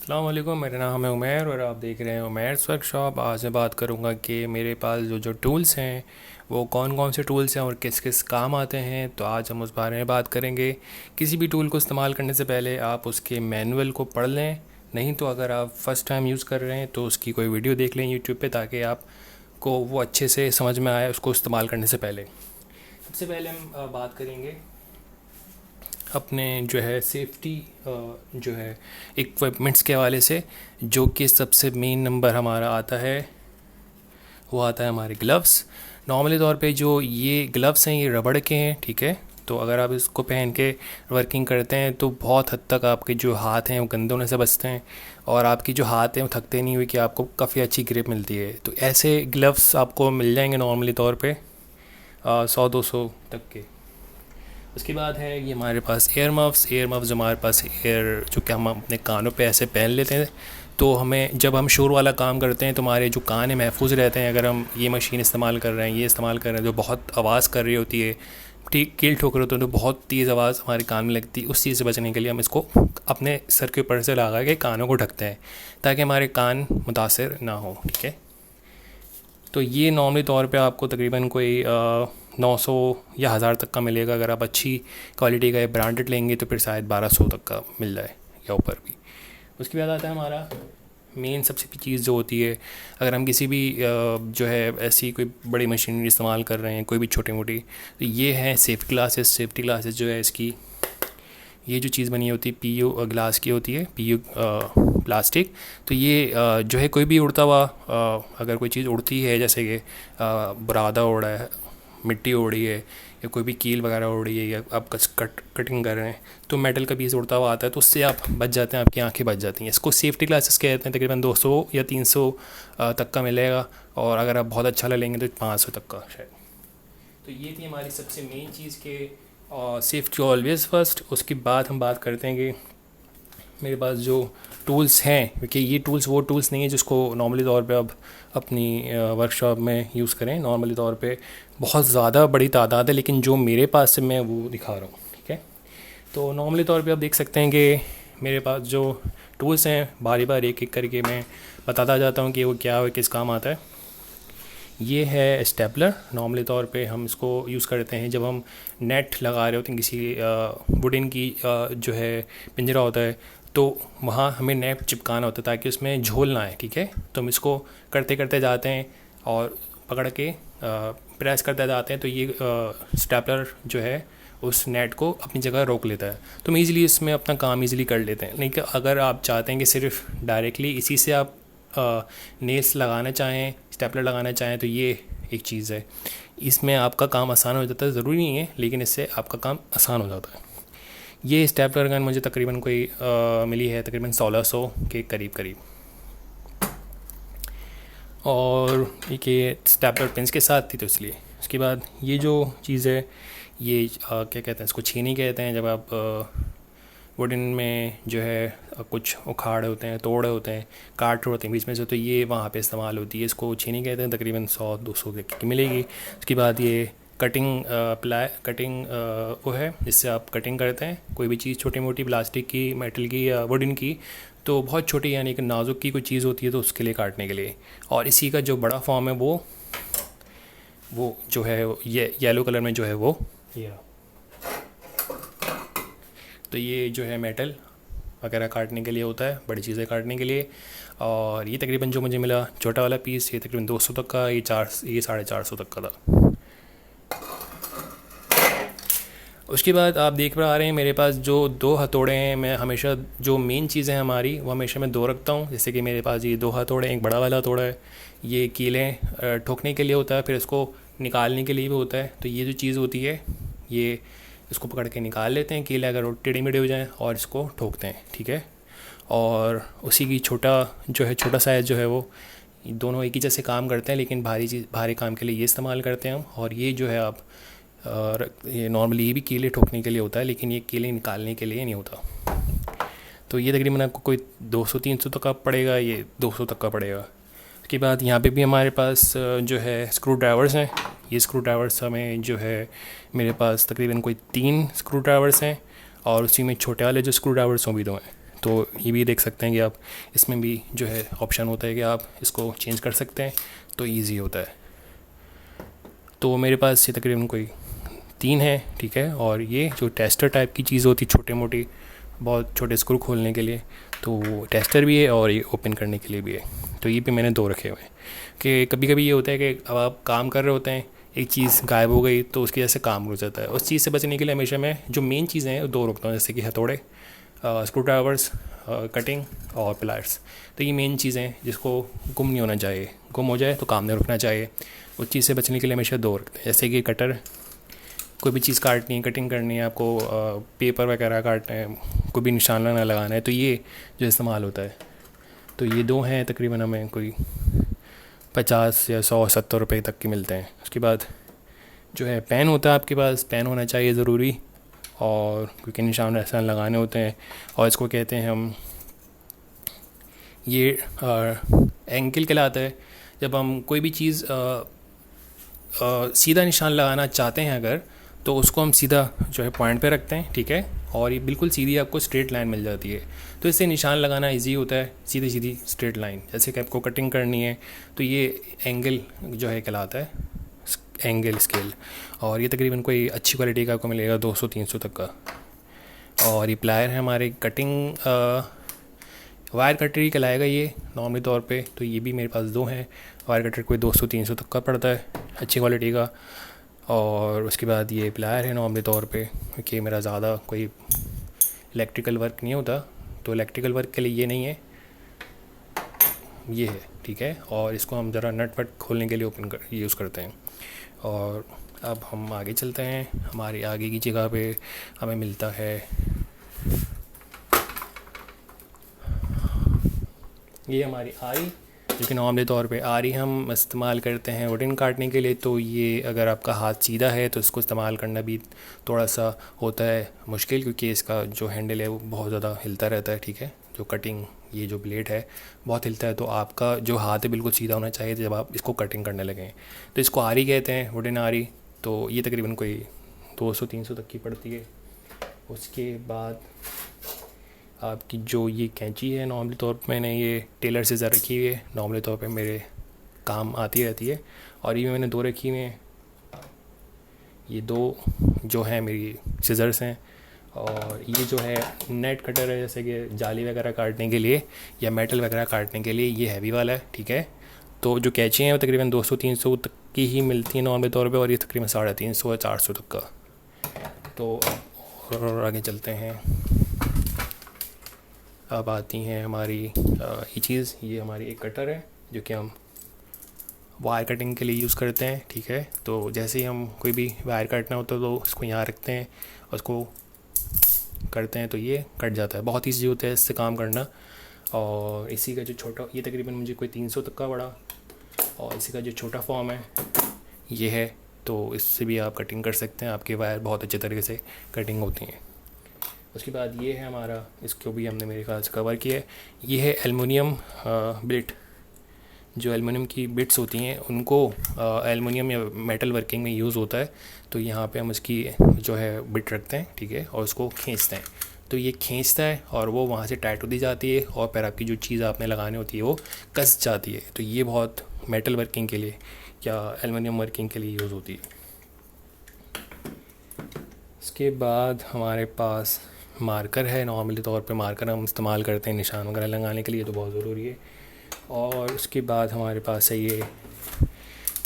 अस्सलाम वालेकुम, मेरा नाम है उमैर और आप देख रहे हैं उमैर्स वर्कशॉप। आज मैं बात करूंगा कि मेरे पास जो टूल्स हैं वो कौन कौन से टूल्स हैं और किस किस काम आते हैं। तो आज हम उस बारे में बात करेंगे। किसी भी टूल को इस्तेमाल करने से पहले आप उसके मैनुअल को पढ़ लें, नहीं तो अगर आप फ़र्स्ट टाइम यूज़ कर रहे हैं तो उसकी कोई वीडियो देख लें यूट्यूब पे, ताकि आपको वो अच्छे से समझ में आए उसको इस्तेमाल करने से पहले। सबसे पहले हम बात करेंगे अपने जो है सेफ्टी जो है इक्विपमेंट्स के हवाले से। जो कि सबसे मेन नंबर हमारा आता है वो आता है हमारे ग्लव्स। नॉर्मली तौर पे जो ये ग्लव्स हैं ये रबड़ के हैं, ठीक है। तो अगर आप इसको पहन के वर्किंग करते हैं तो बहुत हद तक आपके जो हाथ हैं वो गंदे होने से बचते हैं और आपकी जो हाथ हैं वो थकते नहीं हुए कि आपको काफ़ी अच्छी ग्रिप मिलती है। तो ऐसे ग्लव्स आपको मिल जाएंगे नॉर्मली तौर पे 100-200 तक के। उसके बाद है ये हमारे पास एयर मफ्स जो हमारे पास एयर जो कि हम अपने कानों पे ऐसे पहन लेते हैं। तो हमें जब हम शोर वाला काम करते हैं तो हमारे जो कान हैं महफूज रहते हैं। अगर हम ये मशीन इस्तेमाल कर रहे हैं, ये इस्तेमाल कर रहे हैं जो बहुत आवाज़ कर रही होती है, ठीक कील ठोक रहे होते हैं, तो बहुत तेज़ आवाज़ हमारे कान में लगती है। उस चीज़ से बचने के लिए हम इसको अपने सर के ऊपर से लगा के कानों को ढकते हैं ताकि हमारे कान मुतासर ना हो, ठीक है। तो ये नॉर्मली तौर पे आपको तकरीबन कोई 900 या 1000 तक का मिलेगा। अगर आप अच्छी क्वालिटी का ब्रांडेड लेंगे तो फिर शायद 1200 तक का मिल जाए या ऊपर भी। उसके बाद आता है हमारा मेन सबसे भी चीज़ जो होती है। अगर हम किसी भी जो है ऐसी कोई बड़ी मशीनरी इस्तेमाल कर रहे हैं, कोई भी छोटी मोटी, तो ये है सेफ्टी ग्लासेस जो है इसकी ये जो चीज़ बनी होती है पीयू ग्लास की होती है, पीयू प्लास्टिक। तो ये जो है कोई भी उड़ता हुआ अगर कोई चीज़ उड़ती है, जैसे कि बुरादा उड़ा है, मिट्टी उड़ी है, या कोई भी कील वगैरह उड़ी है, या आप कटिंग कर रहे हैं तो मेटल का पीस उड़ता हुआ आता है, तो उससे आप बच जाते हैं, आपकी आंखें बच जाती हैं। इसको सेफ्टी ग्लासेस कहते हैं। तकरीबन 200 या 300 तक का मिलेगा और अगर आप बहुत अच्छा लेंगे तो 500 तक का शायद। तो ये थी हमारी सबसे मेन चीज़ के सेफ्टी ऑलवेज़ फर्स्ट। उसके बाद हम बात करते हैं कि मेरे पास जो टूल्स हैं, क्योंकि ये टूल्स वो टूल्स नहीं है जिसको नॉर्मली तौर पे आप अपनी वर्कशॉप में यूज़ करें। नॉर्मली तौर पे बहुत ज़्यादा बड़ी तादाद है, लेकिन जो मेरे पास से मैं वो दिखा रहा हूँ, ठीक है। तो नॉर्मली तौर पे आप देख सकते हैं कि मेरे पास जो टूल्स हैं बारी बारी एक एक करके मैं बताता जाता हूँ कि वो क्या है, किस काम आता है। ये है स्टेपलर। नॉर्मली तौर पे हम इसको यूज़ करते हैं जब हम नेट लगा रहे होते हैं किसी वुडन की जो है पिंजरा होता है, तो वहाँ हमें नेट चिपकाना होता है ताकि उसमें झोल ना आए, ठीक है। तो हम इसको करते करते जाते हैं और पकड़ के प्रेस करते जाते हैं, तो ये स्टेपलर जो है उस नेट को अपनी जगह रोक लेता है। तो हम ईज़िली इसमें अपना काम ईज़िली कर लेते हैं। नहीं कि अगर आप चाहते हैं कि सिर्फ डायरेक्टली इसी से आप नेल्स लगाना चाहें, स्टेपलर लगाना चाहें, तो ये एक चीज़ है, इसमें आपका काम आसान हो जाता है। ज़रूरी नहीं है, लेकिन इससे आपका काम आसान हो जाता है। ये स्टेपलर गन मुझे तकरीबन कोई मिली है तकरीबन 1600 के करीब करीब। और ये स्टेपलर पेंस के साथ थी तो इसलिए। उसके बाद ये जो चीज़ है ये क्या कहते हैं, इसको छीनी कहते हैं। जब आप वुडन में जो है कुछ उखाड़ होते हैं, तोड़े होते हैं, काट होते हैं बीच में से, तो ये वहाँ पे इस्तेमाल होती है। इसको छीनी कहते हैं। तकरीबन 100-200 की मिलेगी। उसके बाद ये कटिंग वो है जिससे आप कटिंग करते हैं कोई भी चीज़, छोटी मोटी प्लास्टिक की, मेटल की या वुडन की। तो बहुत छोटी यानी कि नाजुक की कोई चीज़ होती है तो उसके लिए काटने के लिए। और इसी का जो बड़ा फॉर्म है वो जो है ये येलो कलर में जो है वो ये रहा। तो ये जो है मेटल वगैरह काटने के लिए होता है, बड़ी चीज़ें काटने के लिए। और ये तकरीबन जो मुझे मिला छोटा वाला पीस, ये तकरीबन 200 तक का, ये 450 तक का था। उसके बाद आप देख पा रहे हैं मेरे पास जो 2 हथौड़े हैं। मैं हमेशा जो मेन चीज़ें हैं हमारी वो हमेशा मैं 2 रखता हूँ। जैसे कि मेरे पास ये 2 हथौड़े, एक बड़ा वाला हथौड़ा है, ये कीलें ठोकने के लिए होता है, फिर इसको निकालने के लिए भी होता है। तो ये जो चीज़ होती है ये इसको पकड़ के निकाल लेते हैं, कीले अगर टेढ़ी मेढ़ी हो जाएँ, और इसको ठोकते हैं, ठीक है। और उसी की छोटा साइज़ जो है वो दोनों एक ही जैसे काम करते हैं, लेकिन भारी काम के लिए ये इस्तेमाल करते हैं हम। और ये जो है आप ये नॉर्मली ये भी कीले ठोकने के लिए होता है, लेकिन ये कीले निकालने के लिए नहीं होता। तो ये तकरीबन आपको कोई 200-300 तक का पड़ेगा, ये 200 तक का पड़ेगा। उसके बाद यहाँ पे भी हमारे पास जो है स्क्रू ड्राइवर्स हैं। ये स्क्रू ड्राइवर्स हमें जो है मेरे पास तकरीबन कोई 3 स्क्रू ड्राइवर्स हैं, और उसी में छोटे वाले जो स्क्रू ड्राइवर्स हैं भी 2 हैं। तो ये भी देख सकते हैं कि आप इसमें भी जो है ऑप्शन होता है कि आप इसको चेंज कर सकते हैं, तो ईज़ी होता है। तो मेरे पास ये तकरीबन कोई 3 है, ठीक है। और ये जो टेस्टर टाइप की चीज़ होती है, छोटे मोटी बहुत छोटे स्क्रू खोलने के लिए, तो वो टेस्टर भी है और ये ओपन करने के लिए भी है। तो ये भी मैंने 2 रखे हुए हैं कि कभी कभी ये होता है कि अब आप काम कर रहे होते हैं, एक चीज़ गायब हो गई तो उसकी वजह से काम रुक जाता है। उस चीज़ से बचने के लिए हमेशा मैं जो मेन चीज़ें हैं 2 रखता हूँ, जैसे कि हथौड़े, स्क्रू ड्राइवर्स, कटिंग और प्लायर्स। तो ये मेन चीज़ें हैं जिसको गुम नहीं होना चाहिए, गुम हो जाए तो काम नहीं रुकना चाहिए। उस चीज़ से बचने के लिए हमेशा 2 रखते हैं। जैसे कि कटर, कोई भी चीज़ काटनी है, कटिंग करनी है आपको, पेपर वगैरह काटना है, कोई भी निशान लगाना है, तो ये जो इस्तेमाल होता है। तो ये 2 हैं, तकरीबन हमें कोई 50 या 100-70 रुपये तक के मिलते हैं। उसके बाद जो है पेन होता है, आपके पास पेन होना चाहिए ज़रूरी, और क्योंकि निशान ऐसा लगाने होते हैं। और इसको कहते हैं हम, ये एंगल कहलाता है। जब हम कोई भी चीज़ सीधा निशान लगाना चाहते हैं अगर, तो उसको हम सीधा जो है पॉइंट पे रखते हैं, ठीक है। और ये बिल्कुल सीधी आपको स्ट्रेट लाइन मिल जाती है, तो इससे निशान लगाना इजी होता है, सीधी सीधी स्ट्रेट लाइन। जैसे कि आपको कटिंग करनी है तो ये एंगल जो है कहलाता है, एंगल स्केल। और ये तकरीबन कोई अच्छी क्वालिटी का आपको मिलेगा 200-300 तक का। और ये प्लायर है हमारे, कटिंग वायर कटर ही कहलाएगा ये नॉर्मली तौर पे। तो ये भी मेरे पास 2 हैं। वायर कटर कोई 200-300 तक का पड़ता है, अच्छी क्वालिटी का। और उसके बाद ये प्लायर है नॉर्मली तौर पे, क्योंकि मेरा ज़्यादा कोई इलेक्ट्रिकल वर्क नहीं होता, तो इलेक्ट्रिकल वर्क के लिए ये नहीं है, ये है, ठीक है। और इसको हम ज़रा नट वट खोलने के लिए यूज़ करते हैं। और अब हम आगे चलते हैं। हमारी आगे की जगह पे हमें मिलता है ये हमारी आरी, जो कि नॉर्मली तौर पे आरी हम इस्तेमाल करते हैं वुडन काटने के लिए। तो ये अगर आपका हाथ सीधा है तो इसको इस्तेमाल करना भी थोड़ा सा होता है मुश्किल, क्योंकि इसका जो हैंडल है वो बहुत ज़्यादा हिलता रहता है, ठीक है। जो कटिंग, ये जो ब्लेड है बहुत हिलता है, तो आपका जो हाथ है बिल्कुल सीधा होना चाहिए जब आप इसको कटिंग करने लगें। तो इसको आरी कहते हैं, वुडन आरी। तो ये तकरीबन कोई 200-300 तक की पड़ती है। उसके बाद आपकी जो ये कैंची है, नॉर्मली तौर पे मैंने ये टेलर सीज़र रखी हुई है, नॉर्मली तौर पे मेरे काम आती रहती है। और ये मैंने 2 रखी हुई हैं, ये 2 जो हैं मेरी सीज़र्स हैं। और ये जो है नेट कटर है, जैसे कि जाली वगैरह काटने के लिए या मेटल वगैरह काटने के लिए, ये हैवी वाला है, ठीक है। तो जो कैंची हैं वो तकरीबन 200-300 तक की ही मिलती है नॉर्मली तौर पे, और ये तकरीबन 350 या 400 तक का। तो और आगे चलते हैं। अब आती हैं हमारी ये चीज़, ये हमारी एक कटर है जो कि हम वायर कटिंग के लिए यूज़ करते हैं, ठीक है। तो जैसे ही हम कोई भी वायर काटना होता है तो उसको यहाँ रखते हैं और उसको करते हैं, तो ये कट जाता है। बहुत ईजी होता है इससे काम करना। और इसी का जो छोटा, ये तकरीबन मुझे कोई 300 तक का पड़ा। और इसी का जो छोटा फॉर्म है ये है, तो इससे भी आप कटिंग कर सकते हैं, आपके वायर बहुत अच्छे तरीके से कटिंग होती हैं। उसके बाद ये है हमारा, इसको भी हमने मेरे ख्याल से कवर किया है। ये है एलुमिनियम बिट। जो एलुमिनियम की बिट्स होती हैं उनको एलुमिनियम या मेटल वर्किंग में यूज़ होता है। तो यहाँ पे हम उसकी जो है बिट रखते हैं, ठीक है, और उसको खींचते हैं। तो ये खींचता है और वो वहाँ से टाइट होती जाती है, और फिर आपकी जो चीज़ आपने लगानी होती है वो कस जाती है। तो ये बहुत मेटल वर्किंग के लिए या एलुमिनियम वर्किंग के लिए यूज़ होती है। इसके बाद हमारे पास मार्कर है। नॉर्मली तौर पे मार्कर हम इस्तेमाल करते हैं निशान वगैरह लगाने के लिए, तो बहुत ज़रूरी है। और उसके बाद हमारे पास है ये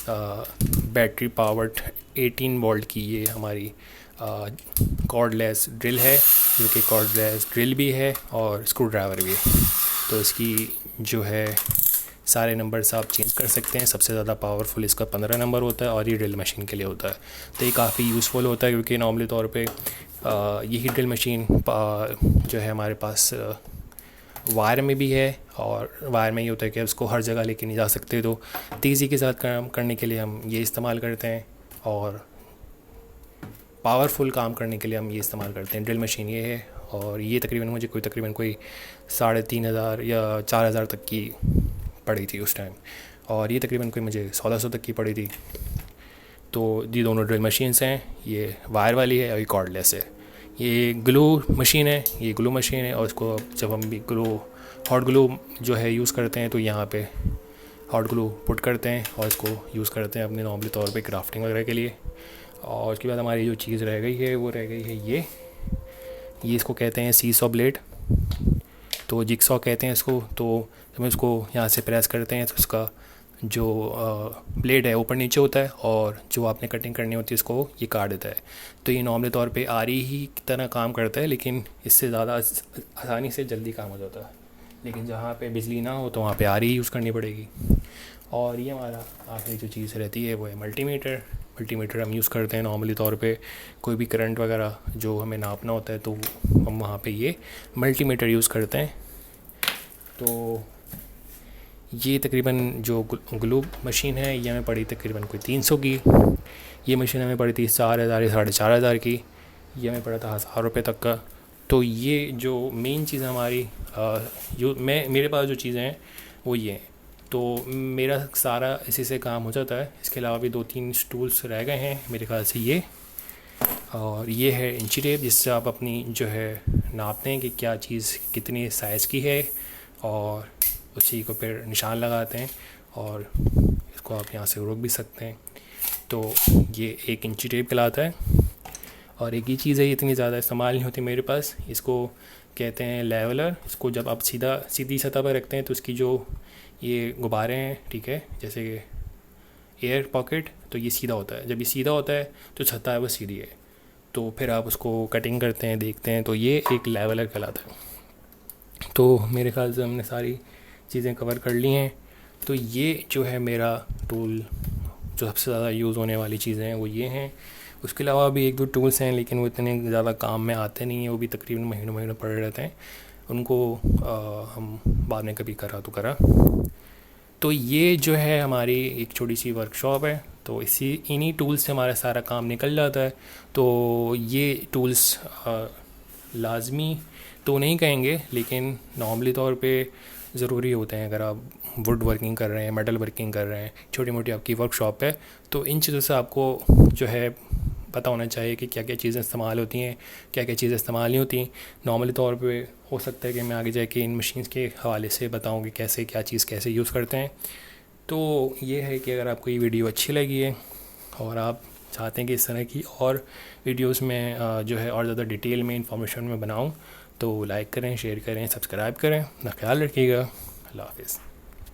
बैटरी पावर्ड 18 वोल्ट की ये हमारी कॉर्डलेस ड्रिल है, जो कि कॉर्डलेस ड्रिल भी है और स्क्रू ड्राइवर भी है। तो इसकी जो है सारे नंबर्स आप चेंज कर सकते हैं। सबसे ज़्यादा पावरफुल इसका 15 नंबर होता है और ये ड्रिल मशीन के लिए होता है। तो ये काफ़ी यूज़फुल होता है, क्योंकि नॉर्मली तौर पे यही ड्रिल मशीन जो है हमारे पास वायर में भी है, और वायर में ये होता है कि उसको हर जगह लेके नहीं जा सकते, तो तेज़ी के साथ काम करने के लिए हम ये इस्तेमाल करते हैं, और पावरफुल काम करने के लिए हम ये इस्तेमाल करते हैं। ड्रिल मशीन ये है, और ये तकरीबन मुझे तकरीबन कोई 3,500 या 4,000 तक की पड़ी थी उस टाइम, और ये तकरीबन कोई मुझे 1,600 तक की पड़ी थी। तो ये दोनों ड्रिल मशीन्स हैं, ये वायर वाली है और ये कॉर्डलेस है। ये ग्लू मशीन है, ये ग्लू मशीन है और इसको जब हम भी ग्लू हॉट ग्लू जो है यूज़ करते हैं तो यहाँ पे हॉट ग्लू पुट करते हैं और इसको यूज़ करते हैं अपने नॉर्मली तौर पे क्राफ्टिंग वगैरह के लिए। और उसके बाद हमारी जो चीज़ रह गई है वो रह गई है ये इसको कहते हैं सीसॉ ब्लेड, तो जिक्सॉ कहते हैं इसको। तो जब हम इसको यहाँ से प्रेस करते हैं तो उसका जो ब्लेड है ऊपर नीचे होता है और जो आपने कटिंग करनी होती है इसको ये काट देता है। तो ये नॉर्मली तौर पे आरी ही की तरह काम करता है, लेकिन इससे ज़्यादा आसानी से जल्दी काम हो जाता है। लेकिन जहाँ पे बिजली ना हो तो वहाँ पे आरी ही यूज़ करनी पड़ेगी। और ये हमारा आखिरी जो चीज़ रहती है वो है मल्टीमीटर। मल्टीमीटर हम यूज़ करते हैं नॉर्मली तौर पे कोई भी करंट वगैरह जो हमें नापना होता है तो हम वहाँ पे ये मल्टीमीटर यूज़ करते हैं। तो ये तकरीबन जो ग्लू मशीन है ये हमें पड़ी तकरीबन कोई 300 की। ये मशीन हमें पड़ी थी 4,000 या 4,500 की। ये हमें पड़ा था 1,000 रुपये तक का। तो ये जो मेन चीज़ हमारी मेरे पास जो चीज़ें हैं वो ये हैं। तो मेरा सारा इसी से काम हो जाता है। इसके अलावा भी 2-3 टूल्स रह गए हैं मेरे ख्याल से ये, और ये है इंची टेप जिससे आप अपनी जो है नापते हैं कि क्या चीज़ कितनी साइज़ की है और उसी को फिर निशान लगाते हैं और इसको आप यहाँ से रोक भी सकते हैं। तो ये 1 इंची टेप कहलाता है। और एक ही चीज़ है, ये इतनी ज़्यादा इस्तेमाल नहीं होती मेरे पास, इसको कहते हैं लेवलर। इसको जब आप सीधी सतह पर रखते हैं तो इसकी जो ये गुब्बारे हैं, ठीक है, जैसे एयर पॉकेट, तो ये सीधा होता है। जब ये सीधा होता है तो सतह है वो सीधी है। तो फिर आप उसको कटिंग करते हैं, देखते हैं, तो ये एक लेवलर कहलाता है। तो मेरे ख्याल से हमने सारी चीज़ें कवर कर ली हैं। तो ये जो है मेरा टूल, जो सबसे ज़्यादा यूज़ होने वाली चीज़ें हैं वो ये हैं। उसके अलावा भी 1-2 टूल्स हैं लेकिन वो इतने ज़्यादा काम में आते नहीं हैं, वो भी तकरीबन महीनों महीनों पड़े रहते हैं। उनको हम बाद में कभी करा तो करा। तो ये जो है हमारी एक छोटी सी वर्कशॉप है। तो इन्हीं टूल्स से हमारा सारा काम निकल जाता है। तो ये टूल्स लाजमी तो नहीं कहेंगे लेकिन नॉर्मली तौर पे ज़रूरी होते हैं। अगर आप वुड वर्किंग कर रहे हैं, मेटल वर्किंग कर रहे हैं, छोटी मोटी आपकी वर्कशॉप है, तो इन चीज़ों से आपको जो है पता होना चाहिए कि क्या क्या चीज़ें इस्तेमाल होती हैं, क्या क्या चीज़ें इस्तेमाल नहीं होती। नॉर्मली तौर पे हो सकता है कि मैं आगे जाके इन मशीन्स के हवाले से बताऊँ कि कैसे क्या चीज़ कैसे यूज़ करते हैं। तो ये है कि अगर आपको ये वीडियो अच्छी लगी है और आप चाहते हैं कि इस तरह की और वीडियोस में जो है और ज़्यादा डिटेल में इंफॉर्मेशन में बनाऊं, तो लाइक करें, शेयर करें, सब्सक्राइब करें। अपना ख्याल रखिएगा। अल्लाह हाफ़िज़।